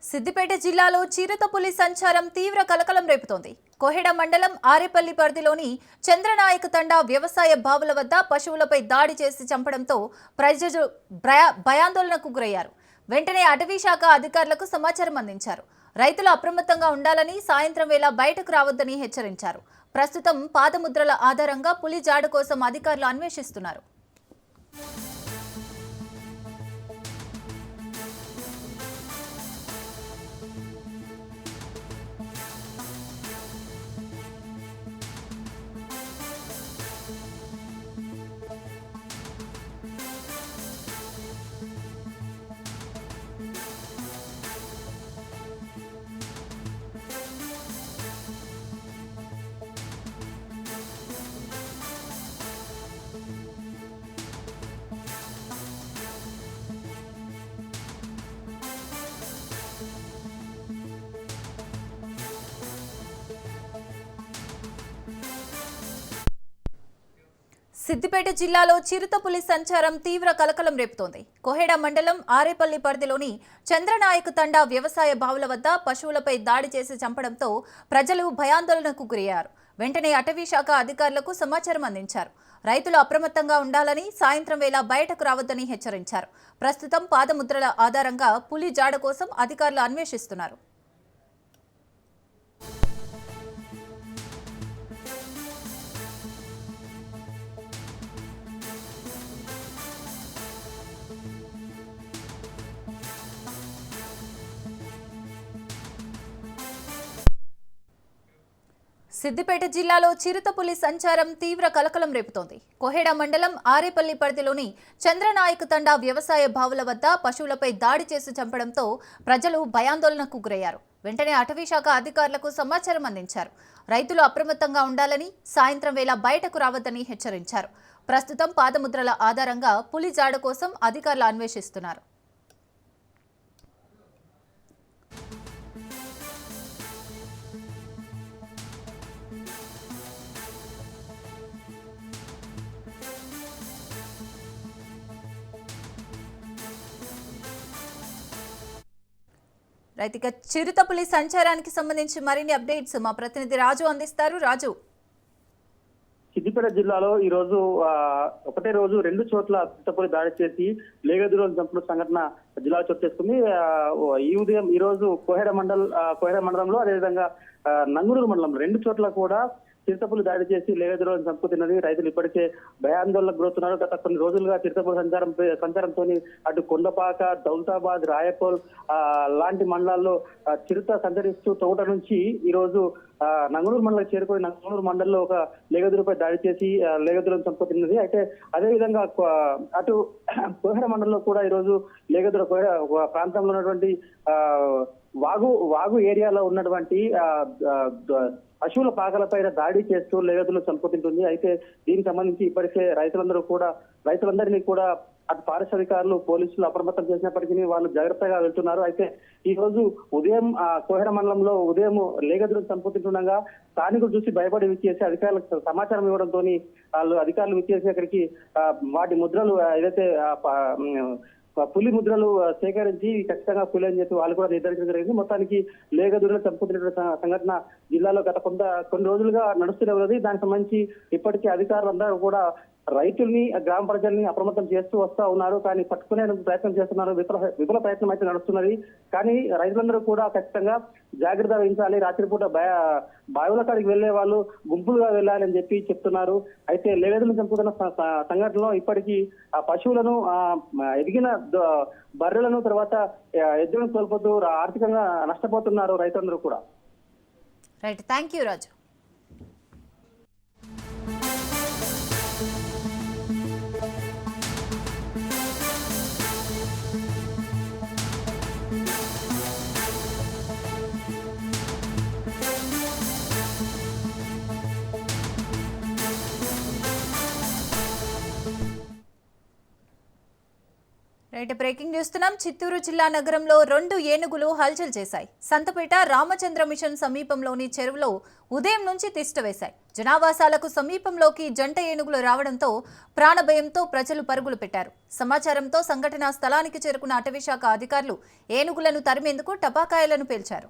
సిద్దిపేట జిల్లాలో చిరుతపులి సంచారం తీవ్ర కలకలం రేపుతోంది. కోహెడ మండలం ఆరేపల్లి పరిధిలోని చంద్రనాయక తండా వ్యవసాయ బావుల వద్ద పశువులపై దాడి చేసి చంపడంతో ప్రజలు భయాందోళనకు గురయ్యారు. వెంటనే అటవీ శాఖ అధికారులకు సమాచారం అందించారు. రైతులు అప్రమత్తంగా ఉండాలని, సాయంత్రం వేళ బయటకు రావద్దని హెచ్చరించారు. ప్రస్తుతం పాదముద్రల ఆధారంగా పులి జాడు కోసం అధికారులు అన్వేషిస్తున్నారు. సిద్దిపేట జిల్లాలో చిరుతపులి సంచారం తీవ్ర కలకలం రేపుతోంది. కోహెడ మండలం ఆరేపల్లి పరిధిలోని చంద్రనాయక తండా వ్యవసాయ బావుల వద్ద పశువులపై దాడి చేసి చంపడంతో ప్రజలు భయాందోళనకు గురయ్యారు. వెంటనే అటవీ శాఖ అధికారులకు సమాచారం అందించారు. రైతులు అప్రమత్తంగా ఉండాలని, సాయంత్రం వేళ బయటకు రావద్దని హెచ్చరించారు. ప్రస్తుతం పాదముద్రల ఆధారంగా పులి జాడ కోసం అధికారులు అన్వేషిస్తున్నారు. సిద్దిపేట జిల్లాలో చిరుతపులి సంచారం తీవ్ర కలకలం రేపుతోంది. కోహెడ మండలం ఆరేపల్లి పరిధిలోని చంద్రనాయక తండా వ్యవసాయ బావుల వద్ద పశువులపై దాడి చేసి చంపడంతో ప్రజలు భయాందోళనకు గురయ్యారు. వెంటనే అటవీ శాఖ అధికారులకు సమాచారం అందించారు. రైతులు అప్రమత్తంగా ఉండాలని, సాయంత్రం వేళ బయటకు రావద్దని హెచ్చరించారు. ప్రస్తుతం పాదముద్రల ఆధారంగా పులి జాడ కోసం అధికారులు అన్వేషిస్తున్నారు. రైతుక చిరుతపులి సంచారానికి సంబంధించి మరిన్ని అప్డేట్స్ మా ప్రతినిధి రాజు అందిస్తారు. రాజు, సిద్దిపేట జిల్లాలో ఈ రోజు ఒకటే రోజు 2 చోట్ల చిరుతపులి దాడి చేసి లేగదూరం చంపిన సంఘటన జిల్లాలో చోటు చేసుకుంది. ఈ రోజు కోహెడ మండలంలో అదేవిధంగా నంగునూరు మండలంలో 2 చోట్ల కూడా చిరుతపులి దాడి చేసి లేగదూరం చంపుతున్నది. రైతులు ఇప్పటికే భయాందోళనకు గురవుతున్నారు. గత కొన్ని రోజులుగా చిరుతపులి సంచారంతో అటు కొండపాక, దౌలతాబాద్, రాయపోల్ లాంటి మండలాల్లో చిరుత సంచరిస్తూ తోట నుంచి ఈ రోజు నంగునూరు మండలం చేరుకొని నంగునూరు మండలంలో ఒక లేగదూరుపై దాడి చేసి లేగదూరం చంపుతున్నది. అయితే అదేవిధంగా అటు కోహెడ మండలంలో కూడా ఈ రోజు లేగదూర ప్రాంతంలో ఉన్నటువంటి వాగు ఏరియాలో ఉన్నటువంటి పశువుల పాకలపైన దాడి చేస్తూ లేగదులు చంపుతుంటుంది. అయితే దీనికి సంబంధించి ఇప్పటికే రైతులందరినీ కూడా అటు ఫారెస్ట్ అధికారులు, పోలీసులు అప్రమత్తం చేసినప్పటికీ వాళ్ళు జాగ్రత్తగా వెళ్తున్నారు. అయితే ఈ రోజు ఉదయం కోహెడ మండలంలో ఉదయం లేగదులు చంపుతుండగా స్థానికులు చూసి భయపడి విచ్చేసి అధికారులకు సమాచారం ఇవ్వడంతో అధికారులు విచ్చేసి అక్కడికి వాటి ముద్రలు ఏదైతే పులి ముద్రలు సేకరించి ఖచ్చితంగా పులి అని చెప్పి వాళ్ళు కూడా నిర్ధారించడం జరిగింది. మొత్తానికి లేగదూడలు చంపుతున్న సంఘటన జిల్లాలో గత కొన్ని రోజులుగా నడుస్తూనే ఉన్నది. దానికి సంబంధించి ఇప్పటికీ అధికారులందరూ కూడా రైతుల్ని, గ్రామ ప్రజల్ని అప్రమత్తం చేస్తూ వస్తా ఉన్నారు. కానీ పట్టుకునే ప్రయత్నం చేస్తున్నారు. విఫల ప్రయత్నం అయితే నడుస్తున్నది. కానీ రైతులందరూ కూడా ఖచ్చితంగా జాగ్రత్త వహించాలి. రాత్రిపూట బావుల కాడికి వెళ్లే వాళ్ళు గుంపులుగా వెళ్ళాలి అని చెప్పి చెప్తున్నారు. అయితే లేగదులను చంపుతున్న సంఘటనలో ఇప్పటికీ ఆ పశువులను, ఎదిగిన బర్రెలను, తర్వాత ఎద్దులను కోల్పోతూ ఆర్థికంగా నష్టపోతున్నారు రైతులందరూ కూడా. Right, thank you Raju. Right, breaking చూస్తున్నాం. చిత్తూరు జిల్లా నగరంలో 2 ఏనుగులు హల్చల్ చేశాయి. సంతపేట రామచంద్ర మిషన్ సమీపంలోని చెరువులో ఉదయం నుంచి తిష్ట వేశాయి. జనావాసాలకు సమీపంలోకి జంట ఏనుగులు రావడంతో ప్రాణభయంతో ప్రజలు పరుగులు పెట్టారు. సమాచారంతో సంఘటనా స్థలానికి చేరుకున్న అటవీశాఖ అధికారులు ఏనుగులను తరిమేందుకు టపాకాయలను పేల్చారు.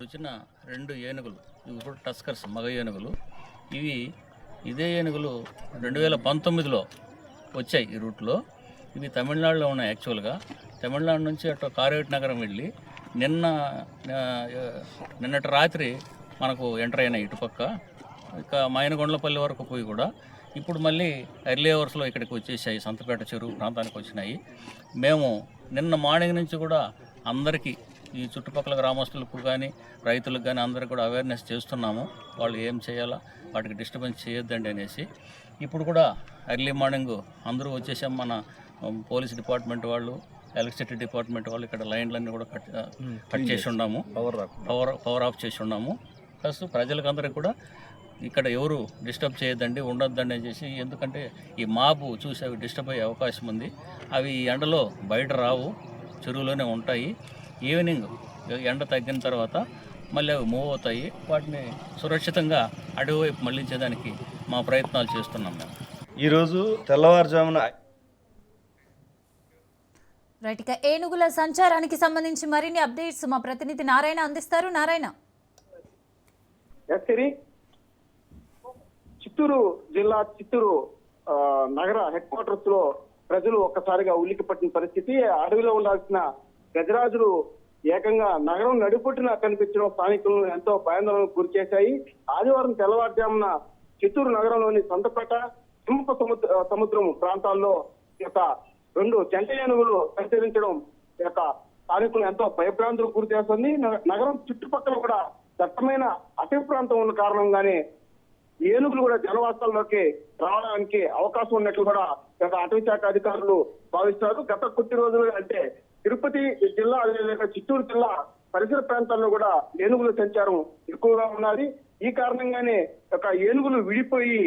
వచ్చిన 2 ఏనుగులు, ఇవి కూడా టస్కర్స్, మగ ఏనుగులు. ఇదే ఏనుగులు 2019లో వచ్చాయి ఈ రూట్లో. ఇవి తమిళనాడులో ఉన్నాయి. యాక్చువల్గా తమిళనాడు నుంచి అటు కారేటి నగరం వెళ్ళి నిన్నటి రాత్రి మనకు ఎంటర్ అయినాయి ఇటుపక్క. ఇక మైనగొండలపల్లి వరకు పోయి కూడా ఇప్పుడు మళ్ళీ ఎర్లీ అవర్స్లో ఇక్కడికి వచ్చేసాయి. సంతపేట చెరువు ప్రాంతానికి వచ్చినాయి. మేము నిన్న మార్నింగ్ నుంచి కూడా అందరికీ, ఈ చుట్టుపక్కల గ్రామస్తులకు కానీ రైతులకు కానీ అందరికీ కూడా అవేర్నెస్ చేస్తున్నాము. వాళ్ళు ఏం చేయాలా, వాటికి డిస్టర్బెన్స్ చేయొద్దండి అనేసి. ఇప్పుడు కూడా ఎర్లీ మార్నింగ్ అందరూ వచ్చేసాం. మన పోలీస్ డిపార్ట్మెంట్ వాళ్ళు, ఎలక్ట్రిసిటీ డిపార్ట్మెంట్ వాళ్ళు ఇక్కడ లైన్లన్నీ కూడా కట్ చేసి ఉన్నాము, పవర్ ఆఫ్ చేసి ఉన్నాము. ప్లస్ ప్రజలకు అందరికీ కూడా ఇక్కడ ఎవరు డిస్టర్బ్ చేయొద్దండి, ఉండొద్దండి అని చేసి. ఎందుకంటే ఈ మాబు చూసి అవి డిస్టర్బ్ అయ్యే అవకాశం ఉంది. అవి ఎండలో బయట రావు, చెరువులోనే ఉంటాయి. ఈవినింగ్ ఎండ తగ్గిన తర్వాత మళ్ళీ అవి మూవ్ అవుతాయి. వాటిని సురక్షితంగా అడవి వైపు మళ్లించేదానికి మా ప్రయత్నాలు చేస్తున్నాం మేము. ఈరోజు తెల్లవారుజామున రైట్, ఇక ఏనుగుల సంచారానికి సంబంధించి మరిన్ని అప్డేట్స్ మా ప్రతినిధి నారాయణ అందిస్తారు. నారాయణ. చిత్తూరు జిల్లా చిత్తూరు నగర హెడ్ క్వార్టర్స్ లో ప్రజలు ఒక్కసారిగా ఉలికి పట్టిన పరిస్థితి. అడవిలో ఉండాల్సిన గజరాజులు ఏకంగా నగరం నడిపొట్టున కనిపించడం స్థానికులను ఎంతో భయాందోళనకు గురి చేశాయి. ఆదివారం తెల్లవారుజామున చిత్తూరు నగరంలోని సంతపేట, సింహ సముద్రం ప్రాంతాల్లో యొక్క 2 జంట ఏనుగులు సంచరించడం స్థానికులు ఎంతో భయభ్రాంతులకు గురి చేస్తుంది. నగరం చుట్టుపక్కల కూడా దట్టమైన అటవీ ప్రాంతం ఉన్న కారణంగానే ఏనుగులు కూడా జనవాసాల్లోకి రావడానికి అవకాశం ఉన్నట్లు కూడా అటవీ శాఖ అధికారులు భావిస్తారు. గత కొద్ది రోజులు అంటే తిరుపతి జిల్లా, అదేవిధంగా చిత్తూరు జిల్లా పరిసర ప్రాంతాల్లో కూడా ఏనుగుల సంచారం ఎక్కువగా ఉన్నది. ఈ కారణంగానే ఏనుగులు విడిపోయి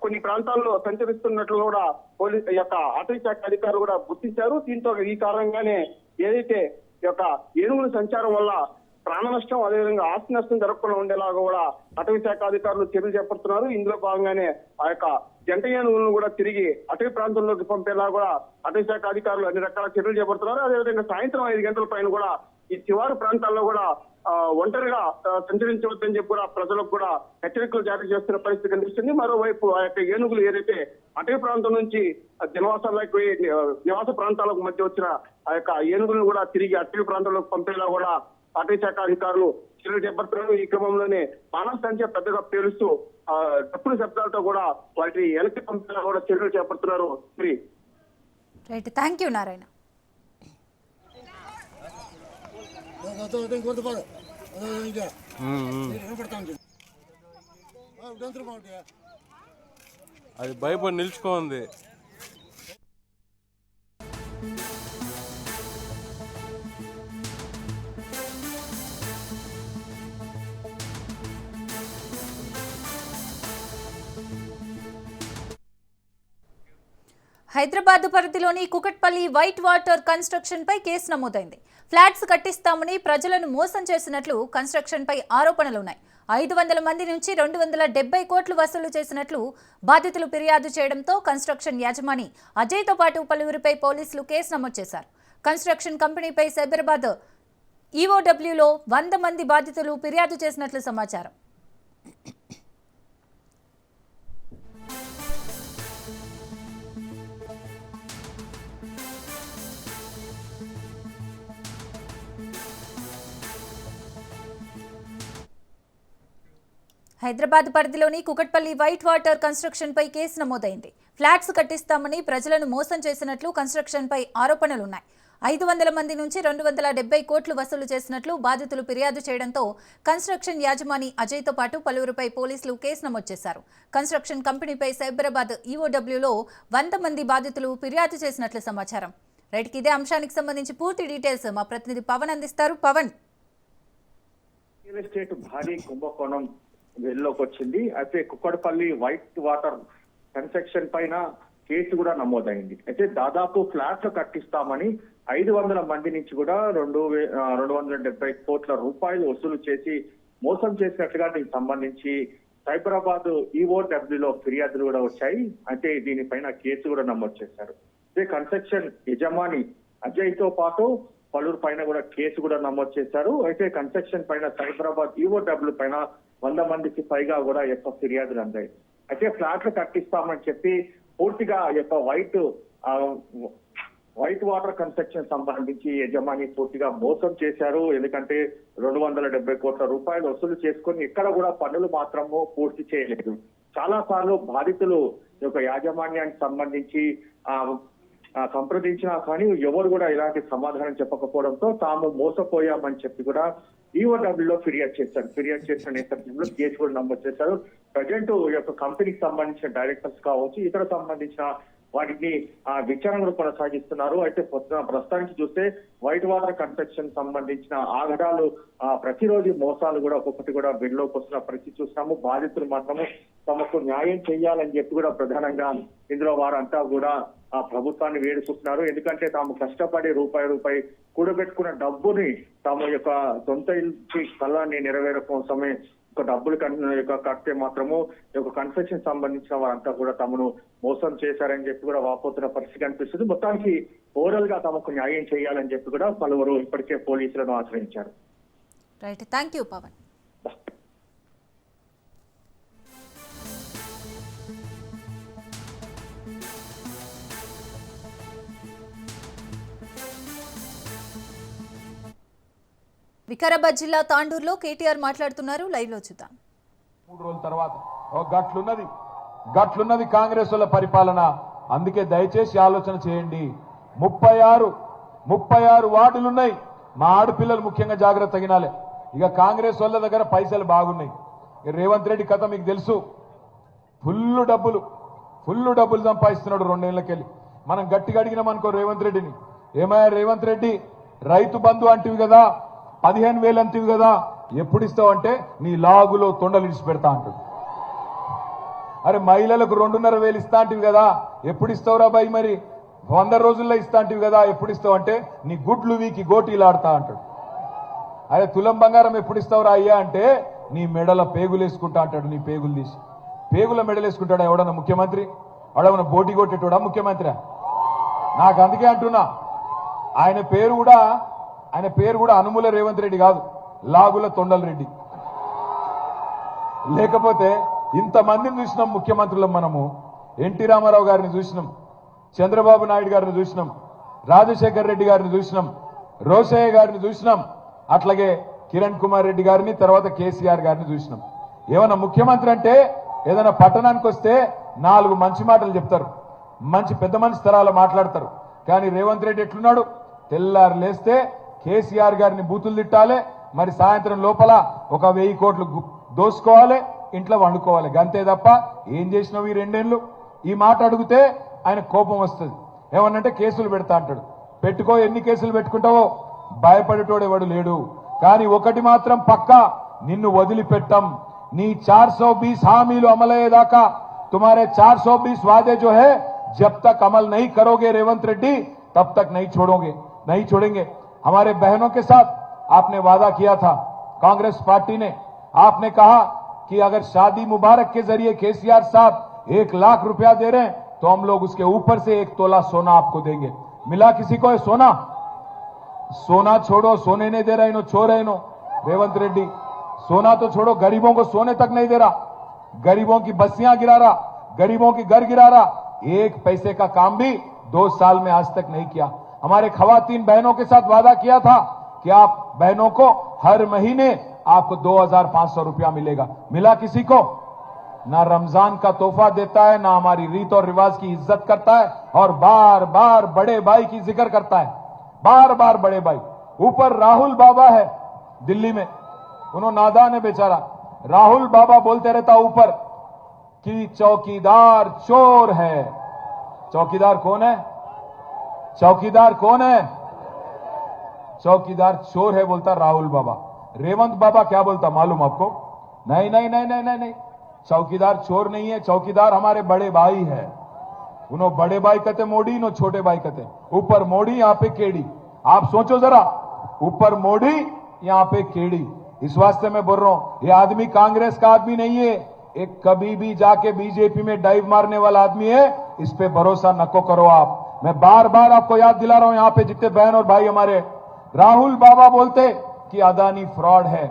కొన్ని ప్రాంతాల్లో సంచరిస్తున్నట్లు కూడా పోలీసు అటవీ శాఖ అధికారులు కూడా గుర్తించారు. దీంతో ఈ కారణంగానే ఏదైతే ఏనుగుల సంచారం వల్ల ప్రాణ నష్టం, అదేవిధంగా ఆస్తి నష్టం జరగకుండా ఉండేలాగా కూడా అటవీ శాఖ అధికారులు చర్యలు చేపడుతున్నారు. ఇందులో భాగంగానే జంట ఏనుగులను కూడా తిరిగి అటవీ ప్రాంతంలోకి పంపేలా కూడా అటవీ శాఖ అధికారులు అన్ని రకాల చర్యలు చేపడుతున్నారు. అదేవిధంగా సాయంత్రం 5 గంటల పైన కూడా ఈ శివారు ప్రాంతాల్లో కూడా ఒంటరిగా సంచరించవద్దని చెప్పి కూడా ప్రజలకు కూడా హెచ్చరికలు జారీ చేస్తున్న పరిస్థితి కనిపిస్తుంది. మరోవైపు ఏనుగులు ఏదైతే అటవీ ప్రాంతం నుంచి జనవాసాలకు, నివాస ప్రాంతాలకు మధ్య వచ్చిన ఏనుగులను కూడా తిరిగి అటవీ ప్రాంతంలోకి పంపేలా కూడా అటవీ శాఖ అధికారులు చర్యలు చేపడుతున్నారు. ఈ క్రమంలోనే మానవ సంఖ్య పెద్దగా పేలుస్తూ తప్పుడు శబ్దాలతో కూడా వాటి వెనక్కి పంపేలా కూడా చర్యలు చేపడుతున్నారు. Right, thank you Narayana. అది భయపడి నిల్చుకోంది. హైదరాబాద్ పరిధిలోని కుకట్పల్లి వైట్ వాటర్ కన్స్ట్రక్షన్ పై కేసు నమోదైంది. ఫ్లాట్స్ కట్టిస్తామని ప్రజలను మోసం చేసినట్లు కన్స్ట్రక్షన్ పై ఆరోపణలున్నాయి. 500 మంది నుంచి 270 కోట్లు వసూలు చేసినట్లు బాధితులు ఫిర్యాదు చేయడంతో కన్స్ట్రక్షన్ యాజమాని అజయ్తో పాటు పలువురిపై పోలీసులు కేసు నమోదు చేశారు. కన్స్ట్రక్షన్ కంపెనీపై సైబరాబాద్ ఈఓడబ్ల్యూలో 100 మంది బాధితులు ఫిర్యాదు చేసినట్లు సమాచారం. హైదరాబాద్ పరిధిలోని కుకట్పల్లి వైట్ వాటర్ కన్స్ట్రక్షన్ పై కేసు నమోదైంది. ఫ్లాట్స్ కట్టిస్తామని ప్రజలను మోసం చేసినట్లు కన్స్ట్రక్షన్ పై ఆరోపణలున్నాయి. 500 మంది నుంచి 270 కోట్లు వసూలు చేసినట్లు బాధితులు ఫిర్యాదు చేయడంతో కన్స్ట్రక్షన్ యాజమాని అజయ్తో పాటు పలువురిపై పోలీసులు కేసు నమోదు చేశారు. కన్స్ట్రక్షన్ కంపెనీపై సైబరాబాద్ ఈఓడబ్ల్యూలో 100 మంది బాధితులు ఫిర్యాదు చేసినట్లు సమాచారం. రైట్, ఇదే అంశానికి సంబంధించి పూర్తి డీటెయిల్స్ మా ప్రతినిధి పవన్ అందిస్తారు. పవన్, రియల్ ఎస్టేట్ భారీ కుంభకోణం వెలుగులోకి వచ్చింది. అయితే కుక్కడపల్లి వైట్ వాటర్ కన్స్ట్రక్షన్ పైన కేసు కూడా నమోదైంది. అయితే దాదాపు ఫ్లాట్లు కట్టిస్తామని 500 మంది నుంచి కూడా 270 కోట్ల రూపాయలు వసూలు చేసి మోసం చేసినట్లుగా దీనికి సంబంధించి సైబరాబాద్ ఈఓడబ్ల్యూలో ఫిర్యాదులు కూడా వచ్చాయి. అయితే దీనిపైన కేసు కూడా నమోదు చేశారు. అయితే కన్స్ట్రక్షన్ యజమాని అజయ్ తో పాటు పలువురు పైన కూడా కేసు కూడా నమోదు చేశారు. అయితే కన్స్ట్రక్షన్ పైన సైబరాబాద్ ఈఓడబ్ల్యూ పైన 100 మందికి పైగా కూడా ఫిర్యాదులు అందాయి. అయితే ఫ్లాట్లు కట్టిస్తామని చెప్పి పూర్తిగా వైట్ వాటర్ కన్స్ట్రక్షన్ సంబంధించి యజమాని పూర్తిగా మోసం చేశారు. ఎందుకంటే 270 కోట్ల రూపాయలు వసూలు చేసుకొని ఎక్కడ కూడా పనులు మాత్రము పూర్తి చేయలేదు. చాలా సార్లు బాధితులు యాజమాన్యానికి సంబంధించి సంప్రదించినా కానీ ఎవరు కూడా ఇలాంటి సమాధానం చెప్పకపోవడంతో తాము మోసపోయామని చెప్పి కూడా ఈఓడబ్ల్యూలో ఫిర్యాదు చేశారు. ఫిర్యాదు చేసిన నేపథ్యంలో కేసు కూడా నమోదు చేశారు. ప్రజెంట్ కంపెనీకి సంబంధించిన డైరెక్టర్స్ కావచ్చు, ఇతర సంబంధించిన వాటిని విచారణలు కొనసాగిస్తున్నారు. అయితే ప్రస్తుతానికి చూస్తే వైట్ వాటర్ కన్స్ట్రక్షన్ సంబంధించిన ఆగడాలు ప్రతిరోజు మోసాలు కూడా ఒక్కొక్కటి కూడా వెలుగులోకి వస్తున్న పరిస్థితి చూస్తాము. బాధితులు మాత్రము తమకు న్యాయం చేయాలని చెప్పి కూడా ప్రధానంగా ఇందులో వారంతా కూడా ప్రభుత్వాన్ని వేడుకుంటున్నారు. ఎందుకంటే తాము కష్టపడి రూపాయి కూడబెట్టుకున్న డబ్బుని తమ యొక్క సొంత ఇంటి కళాన్ని నెరవేర కోసమే డబ్బులు కడితే మాత్రము కన్స్ట్రక్షన్ సంబంధించిన వారంతా కూడా తమను మోసం చేశారని చెప్పి కూడా వాపోతున్న పరిస్థితి కనిపిస్తుంది. మొత్తానికి ఓవరాల్ గా తమకు న్యాయం చేయాలని చెప్పి కూడా పలువురు ఇప్పటికే పోలీసులను ఆశ్రయించారు. Right, thank you Pawan. Vikarabad జిల్లా తాండూరులో కేటీఆర్ మాట్లాడుతున్నారు. లైవ్ లో చూద్దాం. 3 రోజుల తర్వాత గట్లున్నది కాంగ్రెస్ వాళ్ళ పరిపాలన. అందుకే దయచేసి ఆలోచన చేయండి. 36 వార్డులున్నాయి. మా ఆడపిల్లలు ముఖ్యంగా జాగ్రత్త తగినాలి. ఇక కాంగ్రెస్ వాళ్ళ దగ్గర పైసలు బాగున్నాయి. రేవంత్ రెడ్డి కథ మీకు తెలుసు. ఫుల్ డబ్బులు సంపాదిస్తున్నాడు 2 ఏళ్లకెళ్ళి. మనం గట్టిగా అడిగినాం అనుకో రేవంత్ రెడ్డిని, ఏమయ్యా రేవంత్ రెడ్డి, రైతు బంధు అంటివి కదా, 15,000 అంటివి కదా, ఎప్పుడు ఇస్తావు అంటే నీ లాగులో తొండలు ఇడిచి పెడతా అంటాడు. అరే మహిళలకు 2,500 ఇస్తా అంటివి కదా, ఎప్పుడు ఇస్తావురా బాయ్, మరి 100 రోజుల్లో ఇస్తా అంటివి కదా, ఎప్పుడు ఇస్తావు అంటే నీ గుడ్లు వీకి గోటీలాడుతా అంటాడు. అరే తులం బంగారం ఎప్పుడు ఇస్తావురా అయ్యా అంటే నీ మెడల పేగులు వేసుకుంటా అంటాడు. నీ పేగులు తీసి పేగుల మెడలు వేసుకుంటాడా ఎవడన్నా ముఖ్యమంత్రి? వాడేమన్నా బోటి కొట్టేటోడా ముఖ్యమంత్రి? నాకు అందుకే అంటున్నా, ఆయన పేరు కూడా అనుముల రేవంత్ రెడ్డి కాదు, లాగుల తొండల రెడ్డి. లేకపోతే ఇంతమందిని చూసినాం ముఖ్యమంత్రులం. మనము ఎన్టీ రామారావు గారిని చూసినాం, చంద్రబాబు నాయుడు గారిని చూసినాం, రాజశేఖర్ రెడ్డి గారిని చూసినాం, రోషయ్య గారిని చూసినాం, అట్లాగే కిరణ్ కుమార్ రెడ్డి గారిని, తర్వాత కేసీఆర్ గారిని చూసినాం. ఏమన్నా ముఖ్యమంత్రి అంటే ఏదైనా పట్టణానికి వస్తే 4 మంచి మాటలు చెప్తారు, మంచి పెద్ద మనిషి తరాలు మాట్లాడతారు. కానీ రేవంత్ రెడ్డి ఎట్లున్నాడు? తెల్లారు లేస్తే కేసీఆర్ గారిని బూతులు తిట్టాలి, మరి సాయంత్రం లోపల 1,000 కోట్లు దోసుకోవాలి, ఇంట్లో వండుకోవాలి. గంతే తప్ప ఏం చేసినావు ఈ 2 ఏళ్ళు? ఈ మాట అడిగితే ఆయన కోపం వస్తుంది. ఏమన్నంటే కేసులు పెడతా అంటాడు. పెట్టుకో, ఎన్ని కేసులు పెట్టుకుంటావో, భయపడేటోడు ఎవడు లేడు. కానీ ఒకటి మాత్రం పక్కా, నిన్ను వదిలిపెట్టం. నీ 420 హామీలు అమలయ్యేదాకా, तुम्हारे 420 वादे जो है जब तक अमल नहीं करोगे रेवंत रेड्डी, तब तक नहीं छोड़ेंगे. हमारे बहनों के साथ आपने वादा किया था, कांग्रेस पार्टी ने. आपने कहा कि अगर शादी मुबारक के जरिए केसीआर साहब 1 लाख रुपया दे रहे हैं तो हम लोग उसके ऊपर से 1 तोला सोना आपको देंगे. मिला किसी को सोना छोड़ो, सोने नहीं दे रहा छो रहे रेवंत रेड्डी. सोना तो छोड़ो, गरीबों को सोने तक नहीं दे रहा, गरीबों की बस्तियां गिरा रहा, गरीबों की घर गिरा रहा. 1 पैसे का काम भी 2 साल में आज तक नहीं किया. हमारे खवातीन बहनों के साथ वादा किया था कि आप बहनों को हर महीने आपको 2500 रुपया मिलेगा। मिला किसी को? ना रमजान का तोहफा देता है, ना हमारी रीत और रिवाज की इज्जत करता है, और बार बार बड़े भाई की जिक्र करता है, बार बार बड़े भाई। ऊपर राहुल बाबा है दिल्ली में, उन्होंने नादान है बेचारा, राहुल बाबा बोलते रहता ऊपर कि चौकीदार चोर है। चौकीदार कौन है? चौकीदार कौन है? चौकीदार चोर है बोलता राहुल बाबा। रेवंत बाबा क्या बोलता मालूम आपको? नहीं नहीं नहीं नहीं नहीं नहीं, चौकीदार चोर नहीं है, चौकीदार हमारे बड़े भाई है। उन्होंने बड़े भाई कहते मोड़ी, इन्होंने छोटे भाई कहते ऊपर मोड़ी, यहां पे केड़ी। आप सोचो जरा, ऊपर मोड़ी यहां पे केड़ी। इस वास्ते मैं बोल रहा हूं, ये आदमी कांग्रेस का आदमी नहीं है, एक कभी भी जाके बीजेपी में डाइव मारने वाला आदमी है। इस पे भरोसा नको करो आप। मैं बार बार आपको याद दिला रहा हूं, यहां पे जितने बहन और भाई हमारे, राहुल बाबा बोलते कि अदानी फ्रॉड है,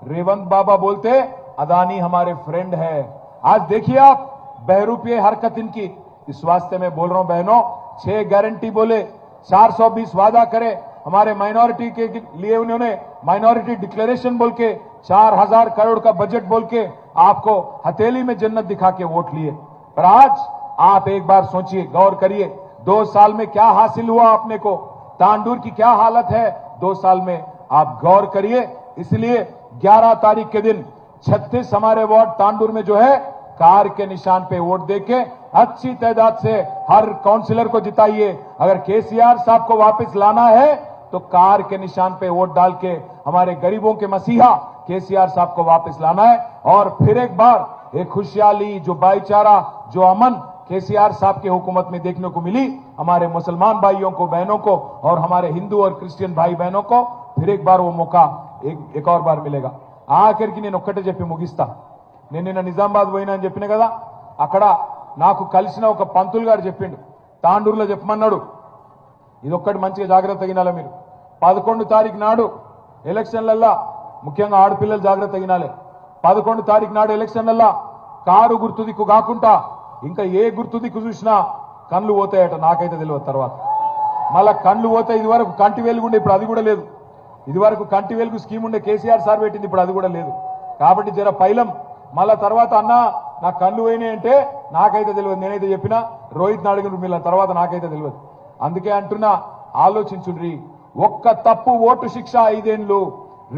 रेवंत बाबा बोलते अदानी हमारे फ्रेंड है। आज देखिए आप बहरूपीय हरकत इनकी। इस वास्ते में बोल रहा हूं बहनों, 6 गारंटी बोले, 420 वादा करे हमारे माइनॉरिटी के लिए, उन्होंने माइनॉरिटी डिक्लेरेशन बोल के 4000 करोड़ का बजट बोल के आपको हथेली में जन्नत दिखा के वोट लिए। पर आज आप एक बार सोचिए, गौर करिए, 2 साल में क्या हासिल हुआ आपने को, तांडूर की क्या हालत है 2 साल में, आप गौर करिए। इसलिए 11 तारीख के दिन 36 हमारे वार्ड तांडूर में जो है, कार के निशान पे वोट देके अच्छी तादाद से हर काउंसिलर को जिताइए। अगर केसीआर साहब को वापस लाना है तो कार के निशान पे वोट डाल के हमारे गरीबों के मसीहा केसीआर साहब को वापस लाना है। और फिर एक बार एक खुशहाली, जो भाईचारा, जो अमन केसीआर साहब की हुकूमत में देखने को मिली, हमारे मुसलमान भाइयों को, बहनों को, और हमारे हिंदू और क्रिश्चियन भाई बहनों को फिर एक बार वो मौका एक और बार मिलेगा। ఆఖరికి నేను ఒక్కటే చెప్పి ముగిస్తా. నేను నిన్న నిజామాబాద్ పోయినా అని చెప్పిన కదా, అక్కడ నాకు కలిసిన ఒక పంతులు గారు చెప్పిండు, తాండూరులో చెప్పమన్నాడు, ఇదొక్కటి మంచిగా జాగ్రత్త గినాలి మీరు. 11 తారీఖు నాడు ఎలక్షన్లల్లా, ముఖ్యంగా ఆడపిల్లలు జాగ్రత్త గినాలి. 11 తారీఖు నాడు ఎలక్షన్లల్లా కారు గుర్తు దిక్కు కాకుండా ఇంకా ఏ గుర్తు దిక్కు చూసినా కళ్ళు పోతాయట. నాకైతే తెలియదు తర్వాత. మళ్ళా కళ్ళు పోతాయి. ఇది వరకు కంటి వెలుగుండే, ఇప్పుడు అది కూడా లేదు. ఇది వరకు కంటి వెలుగు స్కీమ్ ఉండే, కేసీఆర్ సార్ పెట్టింది, ఇప్పుడు అది కూడా లేదు. కాబట్టి జర పైలం మళ్ళా తర్వాత అన్న నా కళ్ళు పోయినాయి అంటే నాకైతే తెలియదు. నేనైతే చెప్పినా రోహిత్ అడిగిన వీళ్ళ తర్వాత నాకైతే తెలియదు. అందుకే అంటున్నా, ఆలోచించుండ్రి. ఒక్క తప్పు ఓటు శిక్ష 5 ఏళ్లు.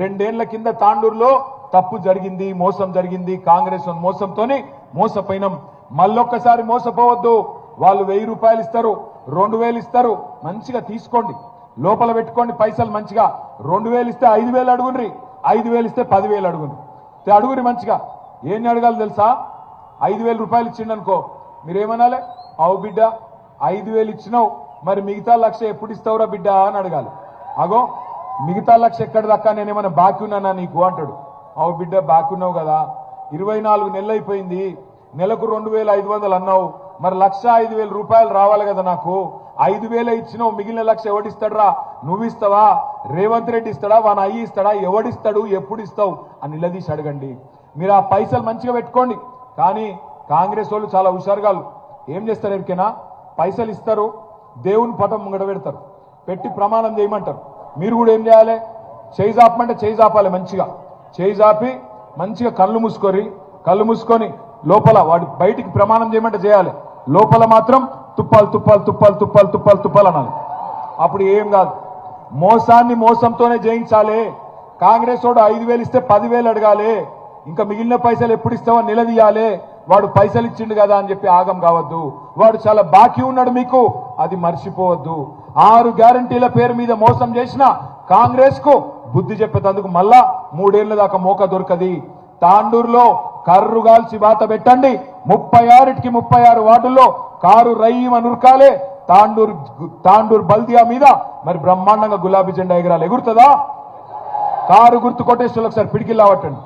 2 ఏళ్ల కింద తాండూరులో తప్పు జరిగింది, మోసం జరిగింది. కాంగ్రెస్ మోసంతోని మోసపోయినాం. మళ్ళొక్కసారి మోసపోవద్దు. వాళ్ళు 1000 రూపాయలు ఇస్తారు, 2000 ఇస్తారు, మంచిగా తీసుకోండి, లోపల పెట్టుకోండి పైసలు మంచిగా. 2000 ఇస్తే 5000 అడుగుండ్రి, 5000 ఇస్తే 10000 అడుగుండ్రి. అడుగురి మంచిగా. ఏం అడగాలి తెలుసా? 5000 రూపాయలు ఇచ్చిండనుకో, మీరేమనాలి? అవు బిడ్డ 5000 ఇచ్చినావు, మరి మిగతా 1,00,000 ఎప్పుడు ఇస్తావురా బిడ్డ అని అడగాలి. అగో మిగతా 1,00,000 ఎక్కడ దక్కా, నేనేమన్నా బాకీ ఉన్నానా నీకు అంటాడు. అవు బిడ్డ బాకీ ఉన్నావు కదా, 24 నెలలు అయిపోయింది, నెలకు 2500 అన్నావు, మరి 1,05,000 రూపాయలు రావాలి కదా నాకు. 5,000 ఇచ్చినావు, మిగిలిన 1,00,000 ఎవడిస్తాడరా? నువ్వు ఇస్తావా? రేవంత్ రెడ్డి ఇస్తాడా? వాన అయ్యి ఇస్తాడా? ఎవడిస్తాడు? ఎప్పుడు ఇస్తావు అని నిలదీసి అడగండి. మీరు ఆ పైసలు మంచిగా పెట్టుకోండి. కానీ కాంగ్రెస్ వాళ్ళు చాలా హుషారుగాలు. ఏం చేస్తారు ఎరికేనా? పైసలు ఇస్తారు, దేవుని పటం ముంగడ పెడతారు, పెట్టి ప్రమాణం చేయమంటారు. మీరు కూడా ఏం చేయాలి? చేయి జాపమంటే చేయి జాపాలి. మంచిగా చేయి జాపి మంచిగా కళ్ళు మూసుకొని లోపల వాడి బయటికి ప్రమాణం చేయమంటే చేయాలి, లోపల మాత్రం తుప్పాలు తుప్పాలు తుప్పాలు తుప్పాలు తుప్పాలు తుప్పాలు అనాలి. అప్పుడు ఏం కాదు. మోసాన్ని మోసంతోనే జయించాలి. కాంగ్రెస్ వాడు 5,000 ఇస్తే 10,000 అడగాలి. ఇంకా మిగిలిన పైసలు ఎప్పుడు ఇస్తావో నిలదీయాలి. వాడు పైసలు ఇచ్చిండు కదా అని చెప్పి ఆగం కావద్దు. వాడు చాలా బాకీ ఉన్నాడు మీకు, అది మర్చిపోవద్దు. 6 గ్యారంటీల పేరు మీద మోసం చేసిన కాంగ్రెస్ కు బుద్ధి చెప్పేందుకు మళ్ళా 3 ఏళ్ల దాకా మోక దొరకది. తాండూరులో కర్రుగాల్చి బాత పెట్టండి. 36కి 36 వార్డుల్లో కారు రయ్యమ నురకాలే. తాండూరు బల్దియా మీద మరి బ్రహ్మాండంగా గులాబీ జెండా ఎగరాలి. ఎగురుతుందా? కారు గుర్తు కొట్టేసి ఒకసారి పిడికిలు లావట్టండి.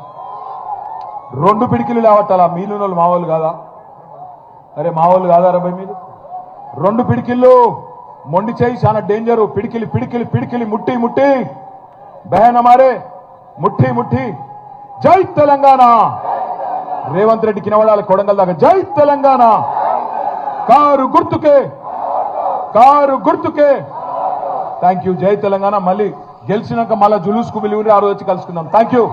2 పిడికిలు లావట్టాలా? మీలునోళ్ళు మావోళ్ళు కాదా? అరే మావోళ్ళు కాదా రబ్బాయి మీరు? 2 పిడికిళ్ళు మొండి చేయి, చాలా డేంజరు. పిడికిలి పిడికిలి పిడికిలి ముట్టి ముట్టి బహన్ హమారే ముట్టి ముట్టి. జై తెలంగాణ. రేవంత్ రెడ్డి కినవడాలి కొడంగల్ దాకా. జై తెలంగాణ. కారు గుర్తుకే. Thank you. జై తెలంగాణ. మళ్ళీ గెలిచినాక మళ్ళీ జులూస్కు విలువని ఆ రోజు వచ్చి కలుసుకుందాం. Thank you.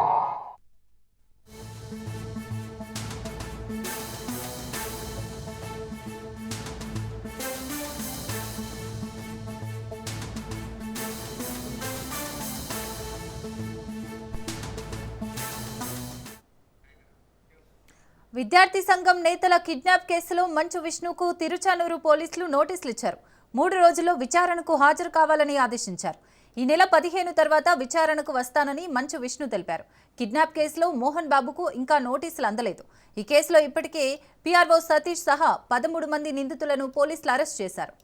విద్యార్థి సంఘం నేతల కిడ్నాప్ కేసులో మంచు విష్ణుకు తిరుచానూరు పోలీసులు నోటీసులు ఇచ్చారు. 3 రోజుల్లో విచారణకు హాజరు కావాలని ఆదేశించారు. ఈ నెల 15 తర్వాత విచారణకు వస్తానని మంచు విష్ణు తెలిపారు. కిడ్నాప్ కేసులో మోహన్ బాబుకు ఇంకా నోటీసులు అందలేదు. ఈ కేసులో ఇప్పటికే పీఆర్ఓ సతీష్ సహా 13 మంది నిందితులను పోలీసులు అరెస్ట్ చేశారు.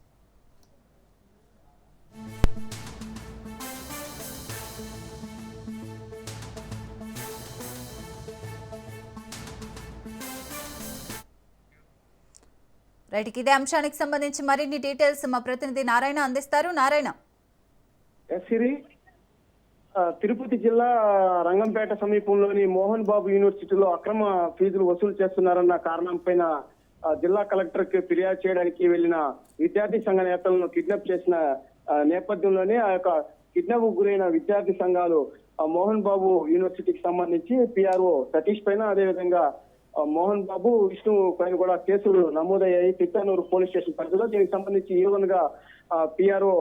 రైట్, ఇదే అంశానికి సంబంధించి మరిన్ని డీటెయిల్స్ మా ప్రతినిధి నారాయణ అందిస్తారు. నారాయణ. సిరి, తిరుపతి జిల్లా రంగంపేట సమీపంలోని మోహన్ బాబు యూనివర్సిటీలో అక్రమ ఫీజులు వసూలు చేస్తున్నారన్న కారణం పైన జిల్లా కలెక్టర్ కి ఫిర్యాదు చేయడానికి వెళ్లిన విద్యార్థి సంఘ నేతలను కిడ్నాప్ చేసిన నేపథ్యంలోనే ఆ యొక్క కిడ్నాప్ గురైన విద్యార్థి సంఘాలు మోహన్ బాబు యూనివర్సిటీకి సంబంధించి పిఆర్ఓ సతీష్ పైన, అదేవిధంగా మోహన్ బాబు విష్ణు పైన కూడా కేసులు నమోదయ్యాయి తిరుచానూరు పోలీస్ స్టేషన్ పరిధిలో. దీనికి సంబంధించి A1 గా పిఆర్ఓ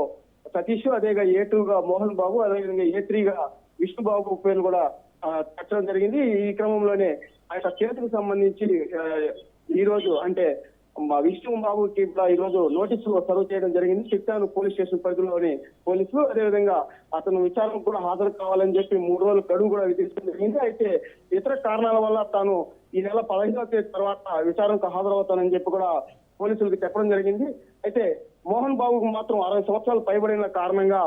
సతీష్, అదేగా A2 గా మోహన్ బాబు, అదేవిధంగా A3 గా విష్ణు బాబు పేర్లు కూడా పెట్టడం జరిగింది. ఈ క్రమంలోనే ఆ యొక్క కేసుకు సంబంధించి ఈ రోజు అంటే విష్ణు బాబుకి ఈ రోజు నోటీసులు సర్వ్ చేయడం జరిగింది తిరుచానూరు పోలీస్ స్టేషన్ పరిధిలోని పోలీసులు. అదేవిధంగా అతను విచారణకు కూడా హాజరు కావాలని చెప్పి 3 రోజుల గడువు కూడా విధించడం జరిగింది. అయితే ఇతర కారణాల వల్ల తాను ఈ నెల 15వ తేదీ తర్వాత విచారణకు హాజరవుతానని చెప్పి కూడా పోలీసులకు చెప్పడం జరిగింది. అయితే మోహన్ బాబుకు మాత్రం 60 సంవత్సరాలు పైబడిన కారణంగా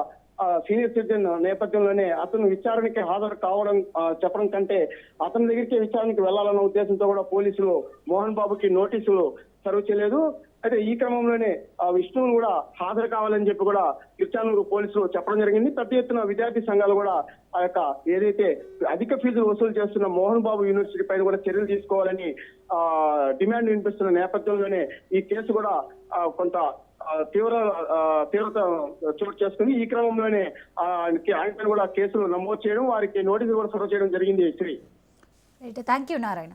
సీనియర్ సిటిజన్ నేపథ్యంలోనే అతను విచారణకి హాజరు కావడం చెప్పడం కంటే అతని దగ్గరికి విచారణకి వెళ్లాలన్న ఉద్దేశంతో కూడా పోలీసులు మోహన్ బాబుకి నోటీసులు సర్వ్ చేయలేదు. అయితే ఈ క్రమంలోనే విష్ణువును కూడా హాజరు కావాలని చెప్పి కూడా తిరుచానూరు పోలీసులు చెప్పడం జరిగింది. పెద్ద ఎత్తున విద్యార్థి సంఘాలు కూడా ఆ యొక్క ఏదైతే అధిక ఫీజులు వసూలు చేస్తున్న మోహన్ బాబు యూనివర్సిటీ పైన కూడా చర్యలు తీసుకోవాలని డిమాండ్ వినిపిస్తున్న నేపథ్యంలోనే ఈ కేసు కూడా కొంత తీవ్రత చోటు చేసుకుని ఈ క్రమంలోనే ఆయన కూడా కేసులు నమోదు చేయడం, వారికి నోటీసులు కూడా సర్వ్ చేయడం జరిగింది. Sri, thank you Narayana.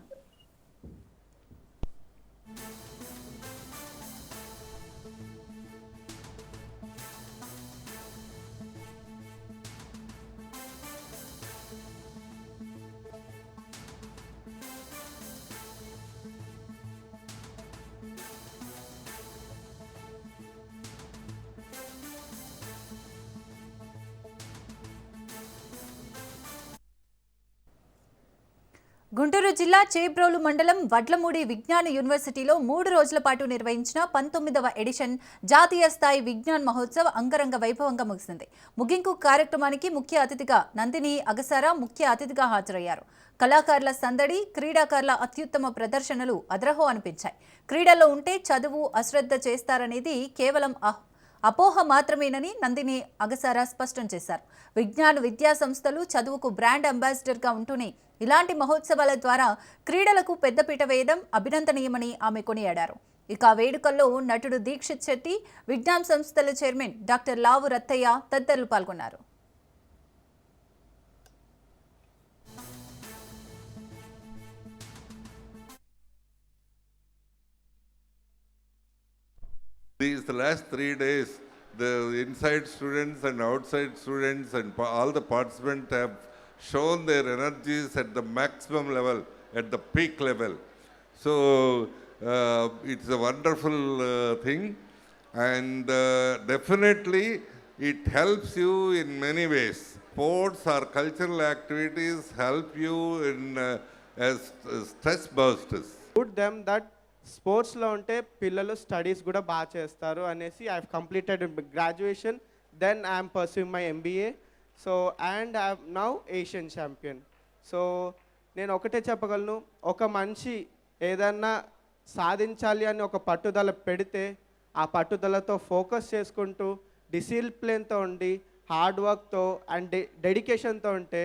గుంటూరు జిల్లా చేబ్రోలు మండలం వడ్లమూడి విజ్ఞాన యూనివర్సిటీలో 3 రోజుల పాటు నిర్వహించిన 19వ ఎడిషన్ జాతీయ స్థాయి విజ్ఞాన్ మహోత్సవ్ అంగరంగ వైభవంగా ముగిసింది. ముగింపు కార్యక్రమానికి ముఖ్య అతిథిగా నందిని అగసారా ముఖ్య అతిథిగా హాజరయ్యారు. కళాకారుల సందడి, క్రీడాకారుల అత్యుత్తమ ప్రదర్శనలు అదరహో అనిపించాయి. క్రీడల్లో ఉంటే చదువు అశ్రద్ధ చేస్తారనేది కేవలం అపోహ మాత్రమేనని నందిని అగసారా స్పష్టం చేశారు. విజ్ఞాన విద్యా సంస్థలు చదువుకు బ్రాండ్ అంబాసిడర్గా ఉంటూనే ఇలాంటి మహోత్సవాల ద్వారా క్రీడలకు పెద్దపీట వేయడం అభినందనీయమని ఆమె కొనియాడారు. ఇక వేడుకల్లో నటుడు దీక్షిత్ శెట్టి, విజ్ఞాన్ సంస్థల చైర్మన్ డాక్టర్ లావు రత్తయ్య తదితరులు పాల్గొన్నారు. These last 3 days, the inside students and outside students and all the participants have shown their energies at the maximum level, at the peak level. So it's a wonderful thing, and definitely it helps you in many ways. Sports or cultural activities help you in as stress busters. Put them that స్పోర్ట్స్లో ఉంటే పిల్లలు studies కూడా బాగా చేస్తారు అనేసి I have completed graduation, then I'm pursuing my MBA. So and I now Asian champion. So నేను ఒకటే చెప్పగలను, ఒక మనిషి ఏదన్నా సాధించాలి అని ఒక పట్టుదల పెడితే ఆ పట్టుదలతో ఫోకస్ చేసుకుంటూ డిసిప్లిన్తో ఉండి హార్డ్ వర్క్తో అండ్ డెడికేషన్తో ఉంటే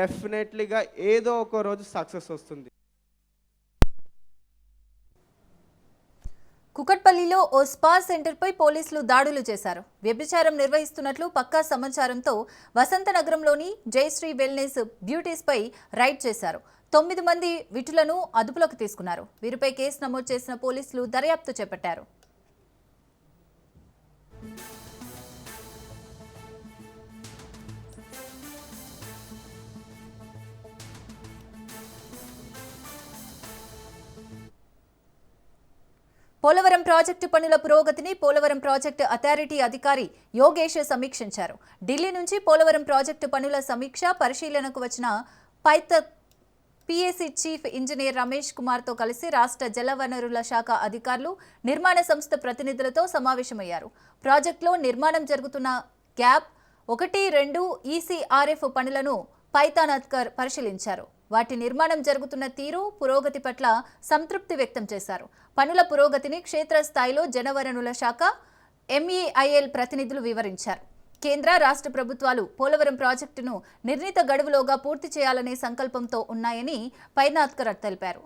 డెఫినెట్లీగా ఏదో ఒక రోజు సక్సెస్ వస్తుంది. కుకట్పల్లిలో ఓ స్పా సెంటర్పై పోలీసులు దాడులు చేశారు. వ్యభిచారం నిర్వహిస్తున్నట్లు పక్కా సమాచారంతో వసంతనగరంలోని జయశ్రీ వెల్నెస్ బ్యూటీస్పై రైడ్ చేశారు. 9 మంది విటులను అదుపులోకి తీసుకున్నారు. వీరిపై కేసు నమోదు చేసిన పోలీసులు దర్యాప్తు చేపట్టారు. పోలవరం ప్రాజెక్టు పనుల పురోగతిని పోలవరం ప్రాజెక్టు అథారిటీ అధికారి యోగేష్ సమీక్షించారు. ఢిల్లీ నుంచి పోలవరం ప్రాజెక్టు పనుల సమీక్ష పరిశీలనకు వచ్చిన పీఏసీ చీఫ్ ఇంజనీర్ రమేష్ కుమార్తో కలిసి రాష్ట్ర జలవనరుల శాఖ అధికారులు, నిర్మాణ సంస్థ ప్రతినిధులతో సమావేశమయ్యారు. ప్రాజెక్టులో నిర్మాణం జరుగుతున్న గ్యాప్ 1-2 ఈసీఆర్ఎఫ్ పనులను పైతానాథ్కర్ పరిశీలించారు. వాటి నిర్మాణం జరుగుతున్న తీరు, పురోగతి పట్ల సంతృప్తి వ్యక్తం చేశారు. పనుల పురోగతిని క్షేత్రస్థాయిలో జలవనరుల శాఖ, ఎంఈఐఎల్ ప్రతినిధులు వివరించారు. కేంద్ర, రాష్ట్ర ప్రభుత్వాలు పోలవరం ప్రాజెక్టును నిర్ణీత గడువులోగా పూర్తి చేయాలనే సంకల్పంతో ఉన్నాయని పైనాథ్కర్ తెలిపారు.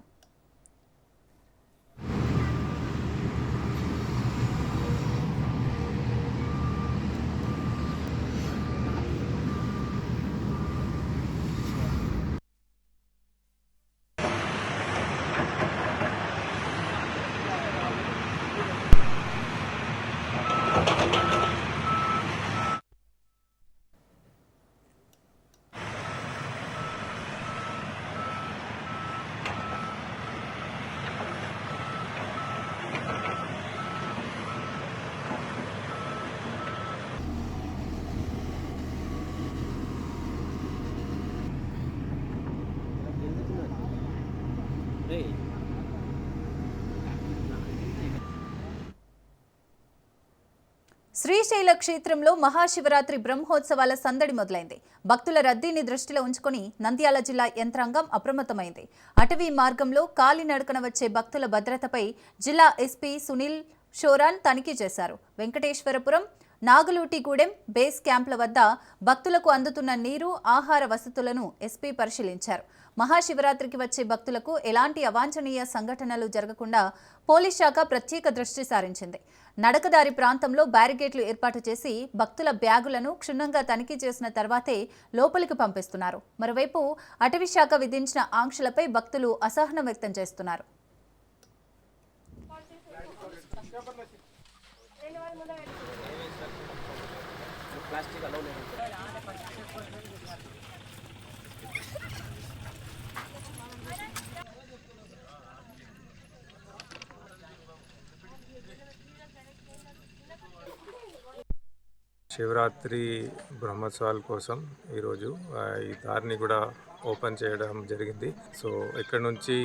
శ్రీశైల క్షేత్రంలో మహాశివరాత్రి బ్రహ్మోత్సవాల సందడి మొదలైంది. భక్తుల రద్దీని దృష్టిలో ఉంచుకుని నంద్యాల జిల్లా యంత్రాంగం అప్రమత్తమైంది. అటవీ మార్గంలో కాలినడకన వచ్చే భక్తుల భద్రతపై జిల్లా ఎస్పీ సునీల్ షోరాన్ తనిఖీ చేశారు. వెంకటేశ్వరపురం, నాగులూటిగూడెం బేస్ క్యాంపుల వద్ద భక్తులకు అందుతున్న నీరు, ఆహార వసతులను ఎస్పీ పరిశీలించారు. మహాశివరాత్రికి వచ్చే భక్తులకు ఎలాంటి అవాంఛనీయ సంఘటనలు జరగకుండా పోలీస్ శాఖ ప్రత్యేక దృష్టి సారించింది. నడకదారి ప్రాంతంలో బ్యారికేడ్లు ఏర్పాటు చేసి భక్తుల బ్యాగులను క్షుణ్ణంగా తనిఖీ చేసిన తర్వాతే లోపలికి పంపిస్తున్నారు. మరోవైపు అటవీ శాఖ విధించిన ఆంక్షలపై భక్తులు అసహనం వ్యక్తం చేస్తున్నారు. శివరాత్రి బ్రహ్మోత్సవాల కోసం ఈరోజు ఈ దారిని కూడా ఓపెన్ చేయడం జరిగింది. సో ఇక్కడ నుంచి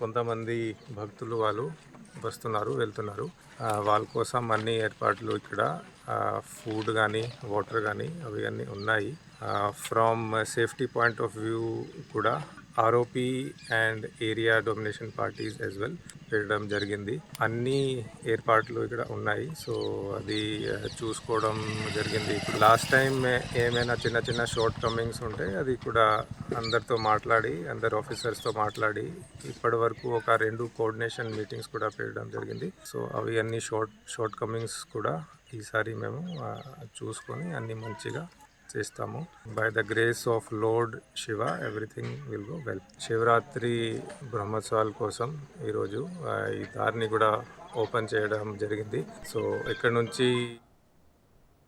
కొంతమంది భక్తులు వాళ్ళు వస్తున్నారు, వెళ్తున్నారు. వాళ్ళ కోసం అన్ని ఏర్పాట్లు ఇక్కడ ఫుడ్ కానీ, వాటర్ కానీ అవి అన్నీ ఉన్నాయి. From safety point of view కూడా ROP and area domination parties as well పెట్టడం జరిగింది. అన్ని ఏర్పాట్లు ఇక్కడ ఉన్నాయి. సో అది చూసుకోవడం జరిగింది. ఇప్పుడు లాస్ట్ టైం ఏమైనా చిన్న చిన్న షార్ట్ కమింగ్స్ ఉంటే అది కూడా అందరితో మాట్లాడి, అందరు ఆఫీసర్స్తో మాట్లాడి ఇప్పటి వరకు ఒక 2 కోఆర్డినేషన్ మీటింగ్స్ కూడా పెట్టడం జరిగింది. సో అవి అన్ని షార్ట్ కమింగ్స్ కూడా ఈసారి మేము చూసుకొని అన్ని మంచిగా చేస్తాము. By the grace of lord Shiva everything will go well. Shivaratri బ్రహ్మోత్సవాల కోసం ఈరోజు ఈ దారిని కూడా ఓపెన్ చేయడం జరిగింది. సో ఇక్కడ నుంచి